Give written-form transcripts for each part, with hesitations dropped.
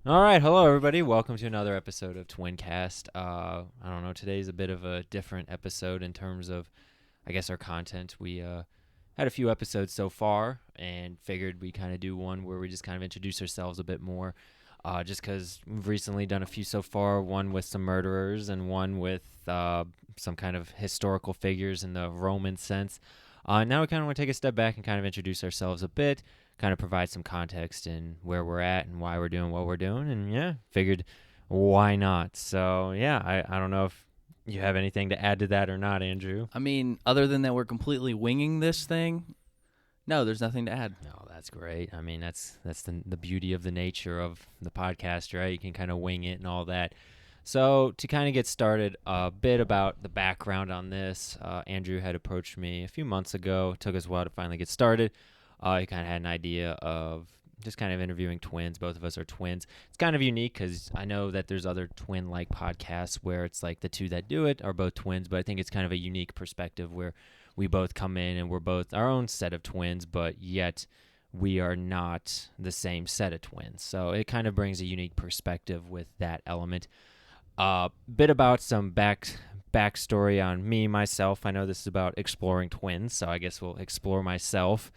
All right, hello everybody. Welcome to another episode of Twincast. I don't know. Today's a bit of a different episode in terms of, I guess, our content. We had a few episodes so far, and figured we kind of do one where we just kind of introduce ourselves a bit more. Just because we've recently done a few so far. One with some murderers, and one with some kind of historical figures in the Roman sense. Now we kind of want to take a step back and kind of introduce ourselves a bit, kind of provide some context in where we're at and why we're doing what we're doing. And yeah, figured why not? So yeah, I don't know if you have anything to add to that or not, Andrew. I mean, other than that, we're completely winging this thing. No, there's nothing to add. No, that's great. I mean, that's the beauty of the nature of the podcast, right? You can kind of wing it and all that. So to kind of get started, a bit about the background on this. Andrew had approached me a few months ago. It took us a while to finally get started. He kind of had an idea of just kind of interviewing twins. Both of us are twins. It's kind of unique because I know that there's other twin-like podcasts where it's like the two that do it are both twins, but I think it's kind of a unique perspective where we both come in and we're both our own set of twins, but yet we are not the same set of twins. So it kind of brings a unique perspective with that element. Bit about some backstory on me, myself. I know this is about exploring twins, so I guess we'll explore myself.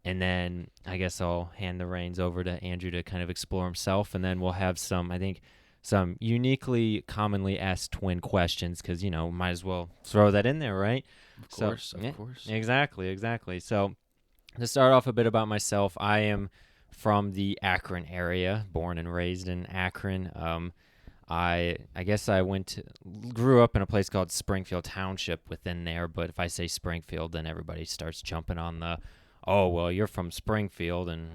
And then I guess I'll hand the reins over to Andrew to kind of explore himself. And then we'll have some, I think, some uniquely commonly asked twin questions because, might as well throw that in there, right? Of course. Exactly. So to start off a bit about myself, I am from the Akron area, born and raised in Akron. I guess I grew up in a place called Springfield Township within there, but if I say Springfield, then everybody starts jumping on oh, well, you're from Springfield, and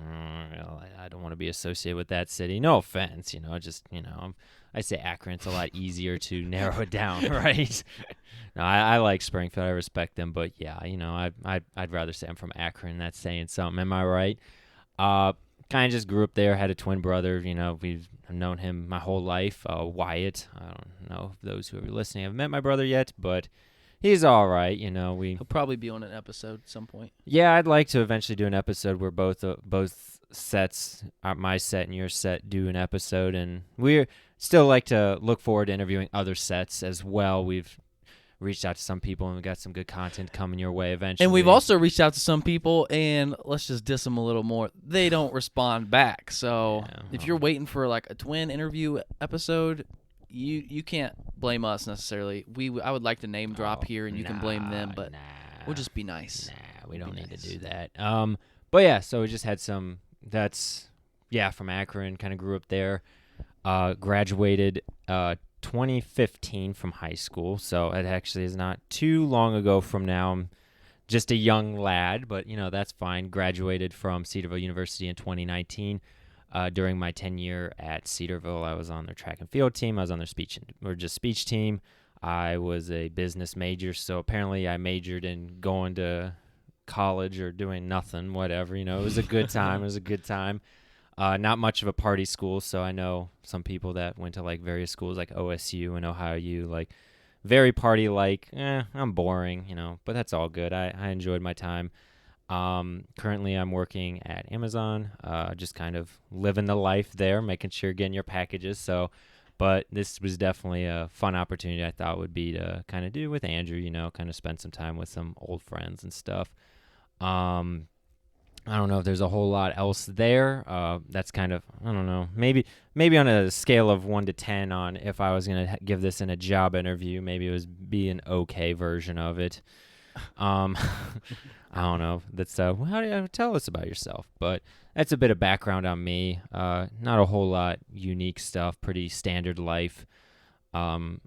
I don't want to be associated with that city. No offense, I say Akron. It's a lot easier to narrow it down, right? No, I like Springfield. I respect them, but yeah, I'd rather say I'm from Akron. That's saying something. Am I right? Kind of just grew up there. Had a twin brother. We've known him my whole life. Wyatt. I don't know if those who are listening have met my brother yet, but he's all right. He'll probably be on an episode at some point. Yeah, I'd like to eventually do an episode where both sets, my set and your set, do an episode, and we still like to look forward to interviewing other sets as well. We've reached out to some people, and we got some good content coming your way eventually. And we've also reached out to some people, and let's just diss them a little more. They don't respond back. So if you're waiting for like a twin interview episode, you can't blame us necessarily. I would like to name drop here, and you can blame them, but we'll just be nice. We don't need to do that. But yeah, so we just had some. From Akron. Kind of grew up there. Graduated 2015 from high school, so it actually is not too long ago from now. I'm just a young lad, but that's fine. Graduated from Cedarville University in 2019. During my tenure at Cedarville, I was on their track and field team. I was on their speech team. I was a business major, so apparently I majored in going to college or doing nothing, whatever. It was a good time. Not much of a party school, so I know some people that went to like various schools like OSU and Ohio U, like very party-like. I'm boring, but that's all good. I enjoyed my time. Currently I'm working at Amazon, just kind of living the life there, making sure you're getting your packages. But this was definitely a fun opportunity I thought would be to kind of do with Andrew, kind of spend some time with some old friends and stuff. I don't know if there's a whole lot else there. That's kind of, I don't know, maybe on a scale of 1 to 10 on if I was going to give this in a job interview, maybe it was be an okay version of it. I don't know. That's how do you tell us about yourself? But that's a bit of background on me. Not a whole lot unique stuff, pretty standard life. I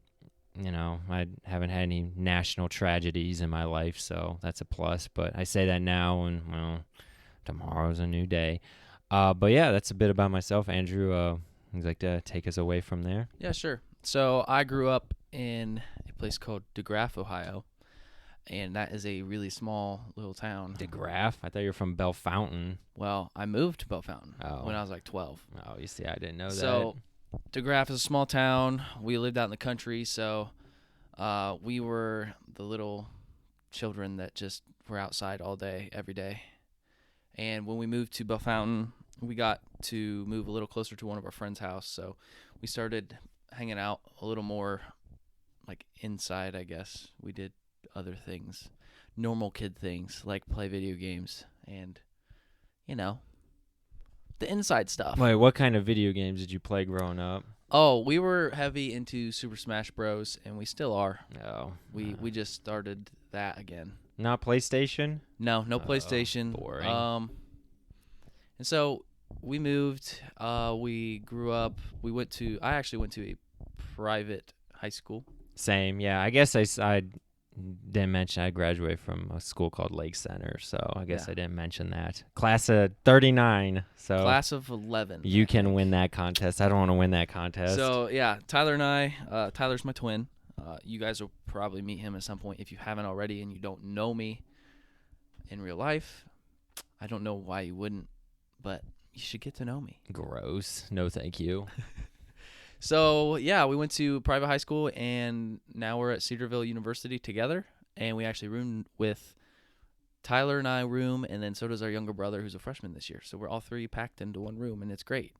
haven't had any national tragedies in my life, so that's a plus. But I say that now, and well, tomorrow's a new day. But yeah, that's a bit about myself. Andrew, would you like to take us away from there? Yeah, sure. So I grew up in a place called DeGraff, Ohio, and that is a really small little town. DeGraff? I thought you were from Bellefontaine. Well, I moved to Bellefontaine when I was like 12. Oh, you see, I didn't know that. So DeGraff is a small town. We lived out in the country, so we were the little children that just were outside all day, every day. And when we moved to Bellefontaine, we got to move a little closer to one of our friends' house, so we started hanging out a little more like inside, I guess. We did other things, normal kid things like play video games and, the inside stuff. Wait, what kind of video games did you play growing up? Oh, we were heavy into Super Smash Bros. And we still are. No. We just started that again. Not PlayStation? No PlayStation. Boring. And so we moved. We grew up. I actually went to a private high school. Same, yeah. I guess I didn't mention I graduated from a school called Lake Center, so I guess I didn't mention that. Class of 39, so Class of 11. you can win that contest. I don't want to win that contest. So, yeah, Tyler and I, Tyler's my twin. You guys will probably meet him at some point if you haven't already and you don't know me in real life. I don't know why you wouldn't, but you should get to know me. Gross. No, thank you. So, yeah, we went to private high school, and now we're at Cedarville University together, and we actually roomed with Tyler and I room, and then so does our younger brother who's a freshman this year. So we're all three packed into one room, and it's great.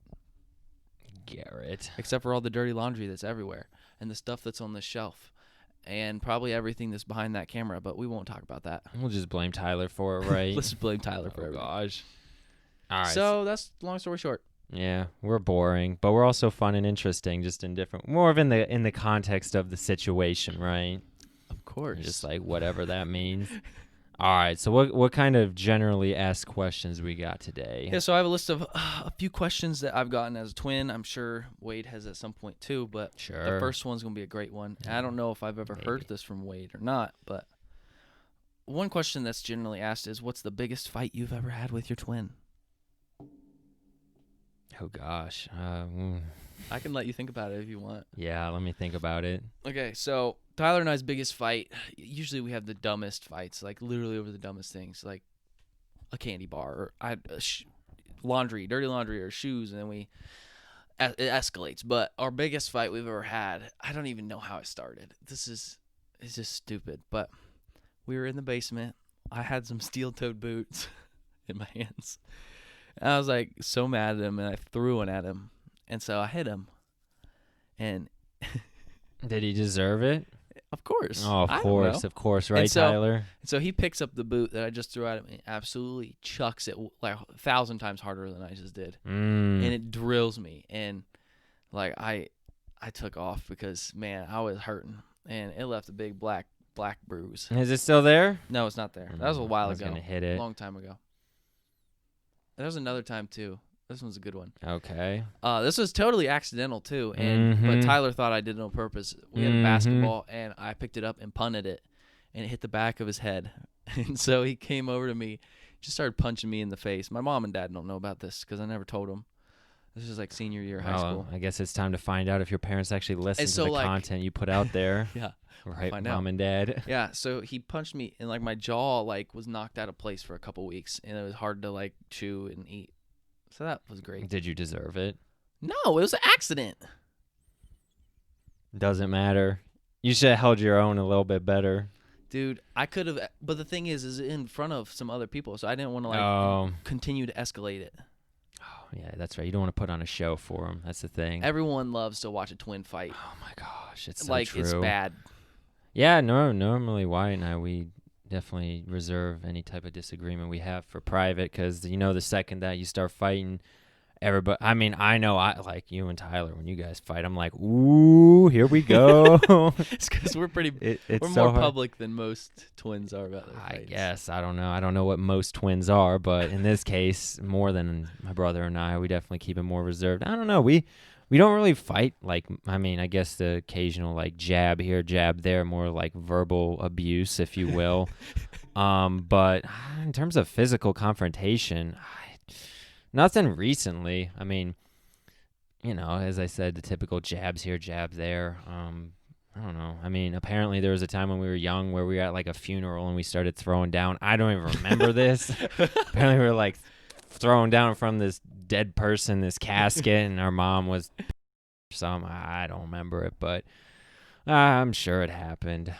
Garrett. Except for all the dirty laundry that's everywhere and the stuff that's on the shelf and probably everything that's behind that camera, but we won't talk about that. We'll just blame Tyler for it, right? Let's just blame Tyler for everything. Gosh. All right. So that's long story short. Yeah, we're boring, but we're also fun and interesting, just in different, more of in the context of the situation, right? Of course. Just like whatever that means. All right, so what kind of generally asked questions we got today? Yeah, so I have a list of a few questions that I've gotten as a twin. I'm sure Wade has at some point too, but Sure. the first one's going to be a great one. And I don't know if I've ever heard this from Wade or not, but one question that's generally asked is, what's the biggest fight you've ever had with your twin? Oh gosh. I can let you think about it if you want. Yeah, let me think about it. Okay, so Tyler and I's biggest fight, usually we have the dumbest fights, like literally over the dumbest things, like a candy bar or laundry, dirty laundry or shoes, and then it escalates. But our biggest fight we've ever had, I don't even know how it started. It's just stupid. But we were in the basement. I had some steel-toed boots in my hands. And I was like so mad at him, and I threw one at him. And so I hit him. And Did he deserve it? of course. Oh, of course, right, Tyler? So he picks up the boot that I just threw at him and absolutely chucks it like 1,000 times harder than I just did. And it drills me. And like I took off because, man, I was hurting. And it left a big black bruise. Is it still there? No, it's not there. That was a while I was ago. gonna hit it. A long time ago. There was another time too. This one's a good one. Okay. This was totally accidental too, but Tyler thought I did it on purpose. We had a basketball, and I picked it up and punted it, and it hit the back of his head. And so he came over to me, just started punching me in the face. My mom and dad don't know about this because I never told them. This is like senior year of high school. I guess it's time to find out if your parents actually listen And to so, the like- content you put out there. Yeah. Right, find mom out. and dad. Yeah, so he punched me, and like my jaw like was knocked out of place for a couple weeks, and it was hard to like chew and eat. So that was great. Did you deserve it? No, it was an accident. Doesn't matter. You should have held your own a little bit better. Dude, I could have, but the thing is in front of some other people, so I didn't want to like continue to escalate it. Oh, yeah, that's right. You don't want to put on a show for them. That's the thing. Everyone loves to watch a twin fight. Oh my gosh, it's so like true. it's bad. Yeah, no. Normally, Wyatt and I, we definitely reserve any type of disagreement we have for private, because the second that you start fighting, everybody. I mean, I know I like you and Tyler when you guys fight. I'm like, ooh, here we go. It's because we're pretty. It's we're so more hard. public than most twins are about their I fights. guess I don't know. I don't know what most twins are, but in this case, more than my brother and I, we definitely keep it more reserved. I don't know. We don't really fight like. I mean, I guess the occasional like jab here, jab there, more like verbal abuse, if you will. But in terms of physical confrontation, nothing recently. I mean, as I said, the typical jabs here, jab there. I don't know. I mean, apparently there was a time when we were young where we were at like a funeral and we started throwing down. I don't even remember this. Apparently we were like throwing down from this dead person, this casket, and our mom was I don't remember it, but I'm sure it happened.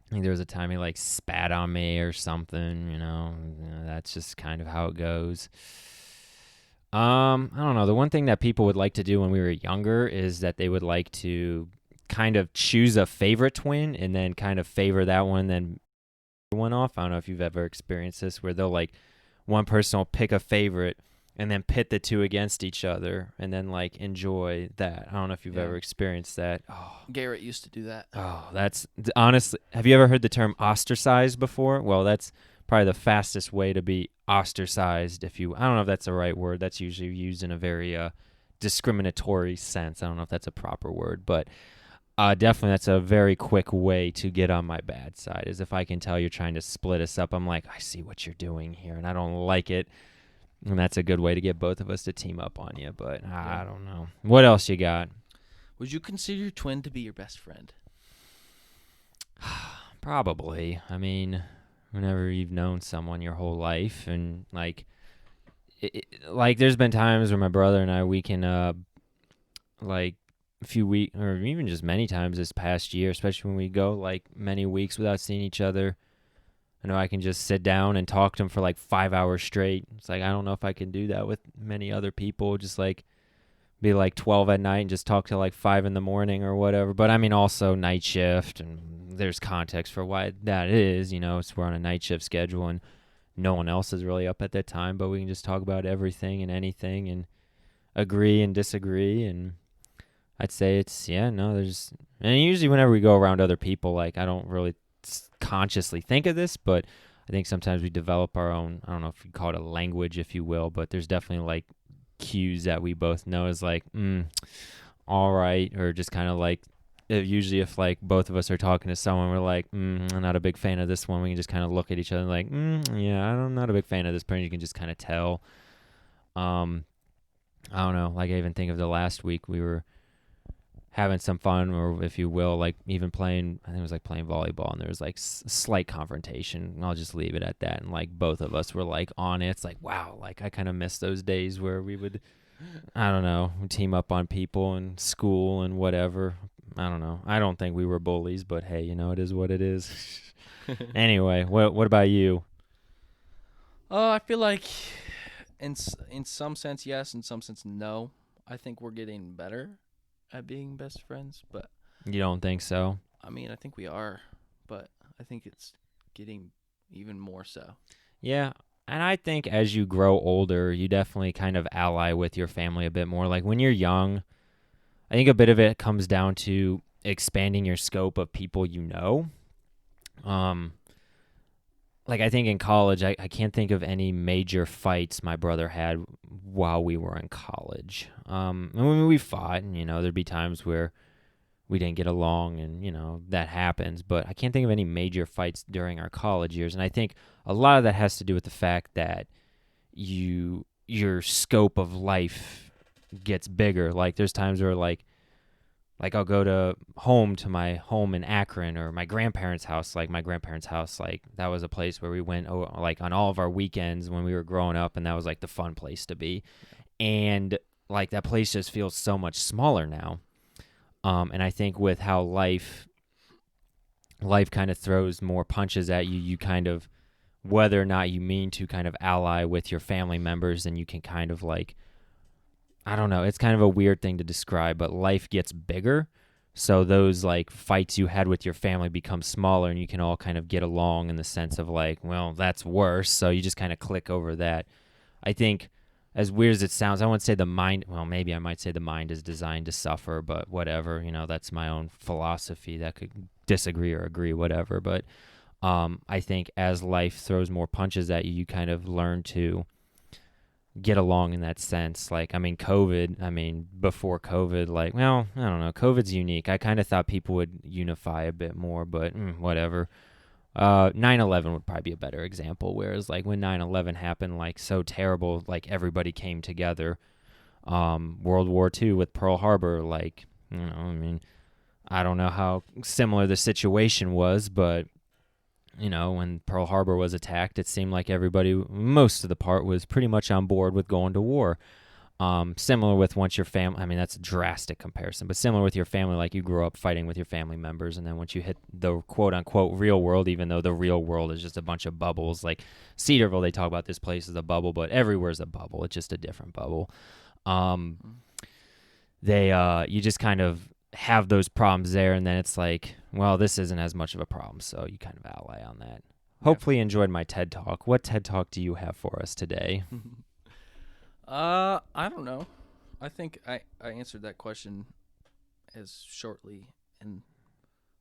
I think there was a time he like spat on me or something, that's just kind of how it goes. I don't know. The one thing that people would like to do when we were younger is that they would like to kind of choose a favorite twin and then kind of favor that one, then one off. I don't know if you've ever experienced this where they'll like one person will pick a favorite and then pit the two against each other and then like enjoy that. I don't know if you've ever experienced that. Oh, Garrett used to do that. Oh, that's honestly. Have you ever heard the term ostracized before? Well, that's probably the fastest way to be ostracized. I don't know if that's the right word. That's usually used in a very discriminatory sense. I don't know if that's a proper word, but definitely that's a very quick way to get on my bad side. Is if I can tell you're trying to split us up, I'm like, I see what you're doing here, and I don't like it. And that's a good way to get both of us to team up on you. But I don't know. What else you got? Would you consider your twin to be your best friend? Probably. I mean, whenever you've known someone your whole life, and like there's been times where my brother and I, we can like a few weeks, or even just many times this past year, especially when we go like many weeks without seeing each other. I know I can just sit down and talk to him for like 5 hours straight. It's like, I don't know if I can do that with many other people. Just like be like 12 at night and just talk till like 5 in the morning or whatever. But I mean, also night shift, and there's context for why that is, it's we're on a night shift schedule and no one else is really up at that time, but we can just talk about everything and anything and agree and disagree. And I'd say and usually whenever we go around other people, like I don't really consciously think of this, but I think sometimes we develop our own, I don't know if you call it a language, if you will, but there's definitely like cues that we both know is like, all right, or just kind of like, usually if like both of us are talking to someone, we're like, I'm not a big fan of this one, we can just kind of look at each other like, yeah, I'm not a big fan of this person. You can just kind of tell. I don't know, like I even think of the last week we were having some fun, or if you will, like even playing, I think it was like playing volleyball, and there was like slight confrontation. I'll just leave it at that. And like both of us were like on it. It's like, wow, like I kind of miss those days where we would, I don't know, team up on people in school and whatever. I don't know. I don't think we were bullies, but hey, it is what it is. Anyway, what about you? I feel like in some sense yes, in some sense no. I think we're getting better at being best friends, but you don't think so? I mean, I think we are, but I think it's getting even more so. Yeah, and I think as you grow older, you definitely kind of ally with your family a bit more. Like when you're young, I think a bit of it comes down to expanding your scope of people you know. Like I think in college, I can't think of any major fights my brother had while we were in college. And when we fought, and there'd be times where we didn't get along, and that happens. But I can't think of any major fights during our college years. And I think a lot of that has to do with the fact that your scope of life gets bigger. Like there's times where like I'll go to my home in Akron, or my grandparents' house. Like my grandparents' house, like that was a place where we went like on all of our weekends when we were growing up, and that was like the fun place to be. And like that place just feels so much smaller now. And I think with how life kind of throws more punches at you, you kind of, whether or not you mean to kind of ally with your family members, and you can kind of like, I don't know, it's kind of a weird thing to describe, but life gets bigger. So those like fights you had with your family become smaller, and you can all kind of get along in the sense of like, well, that's worse. So you just kind of click over that. I think, as weird as it sounds, I wouldn't say the mind, well, maybe I might say the mind is designed to suffer, but whatever, that's my own philosophy. That could disagree or agree, whatever. But I think as life throws more punches at you, you kind of learn to get along in that sense. Like, before COVID, like, well, I don't know, COVID's unique. I kind of thought people would unify a bit more, but whatever. 9/11 would probably be a better example, whereas like when 9/11 happened, like so terrible, like everybody came together. World War II with Pearl Harbor, like, I don't know how similar the situation was, but when Pearl Harbor was attacked, it seemed like everybody, most of the part, was pretty much on board with going to war. Similar with once your family, I mean, that's a drastic comparison, but similar with your family, like you grew up fighting with your family members, and then once you hit the quote-unquote real world, even though the real world is just a bunch of bubbles, like Cedarville, they talk about this place as a bubble, but everywhere's a bubble. It's just a different bubble. You just kind of have those problems there, and then it's like, well, this isn't as much of a problem, so you kind of ally on that. Hopefully you enjoyed my TED Talk. What TED Talk do you have for us today? I don't know. I think I answered that question as shortly and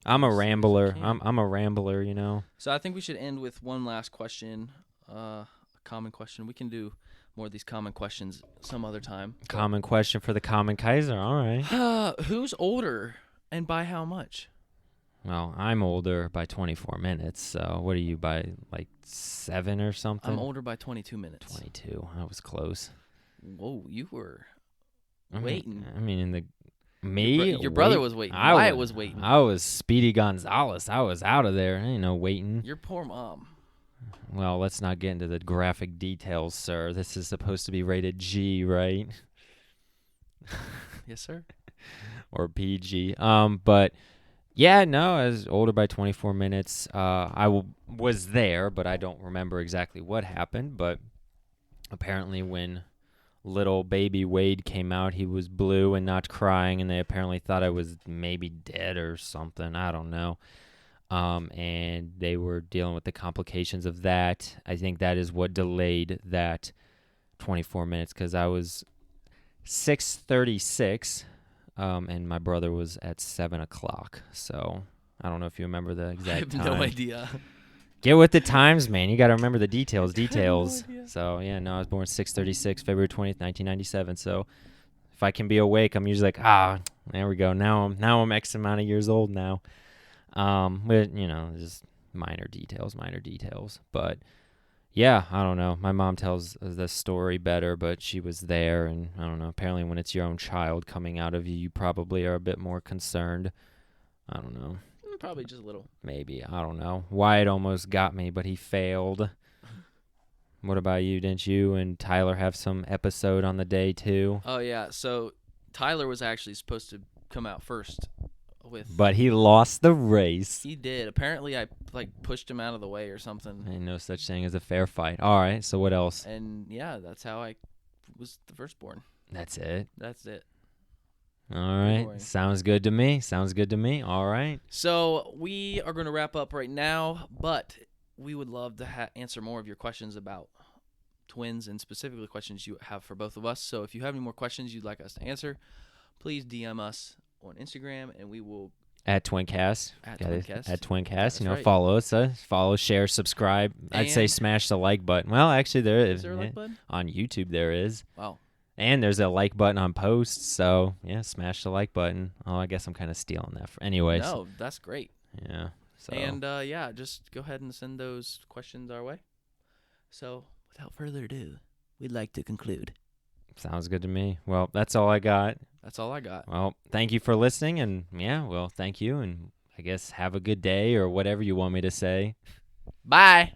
I'm a as rambler. I can. I'm a rambler, you know. So I think we should end with one last question, a common question. We can do more of these common questions some other time. Common question for the common Kaiser. All right. Who's older and by how much? Well, I'm older by 24 minutes. So what are you by, like 7 or something? I'm older by 22 minutes. 22. That was close. Whoa, you were I waiting. mean, in the me. Your brother was waiting. Wyatt was waiting. I was Speedy Gonzalez. I was out of there. Ain't no waiting. Your poor mom. Well, let's not get into the graphic details, sir. This is supposed to be rated G, right? Yes, sir. Or PG. But yeah, no, I was older by 24 minutes. Was there, but I don't remember exactly what happened. But apparently when little baby Wade came out, he was blue and not crying, and they apparently thought I was maybe dead or something. I don't know. And they were dealing with the complications of that. I think that is what delayed that 24 minutes, because I was 6:36, and my brother was at 7 o'clock. So I don't know if you remember the exact time. I have no idea. Get with the times, man. You got to remember the details. No idea. So, yeah, no, I was born 6/36, February 20th, 1997. So if I can be awake, I'm usually like, there we go. Now I'm X amount of years old now. But, just minor details. But, yeah, I don't know. My mom tells the story better, but she was there. And, I don't know, apparently when it's your own child coming out of you, you probably are a bit more concerned. I don't know. Probably just a little. Maybe. I don't know. Wyatt almost got me, but he failed. What about you? Didn't you and Tyler have some episode on the day, too? Oh, yeah. So Tyler was actually supposed to come out first. But he lost the race. He did. Apparently, I pushed him out of the way or something. Ain't no such thing as a fair fight. All right, so what else? And, yeah, that's how I was the firstborn. That's it? That's it. All right. Sounds good to me. All right. So we are going to wrap up right now, but we would love to answer more of your questions about twins and specifically questions you have for both of us. So if you have any more questions you'd like us to answer, please DM us on Instagram, and we will at Twincast. At Twincast. At Twincast. That's right. Follow us. Follow, share, subscribe. I'd say smash the like button. Well, actually, there is. Is there a like button? On YouTube, there is. Wow. And there's a like button on posts, so yeah, smash the like button. Oh, I guess I'm kind of stealing that. Anyways. No, that's great. Yeah. So. And just go ahead and send those questions our way. So without further ado, we'd like to conclude. Sounds good to me. Well, that's all I got. That's all I got. Well, thank you for listening, and thank you, and I guess have a good day or whatever you want me to say. Bye.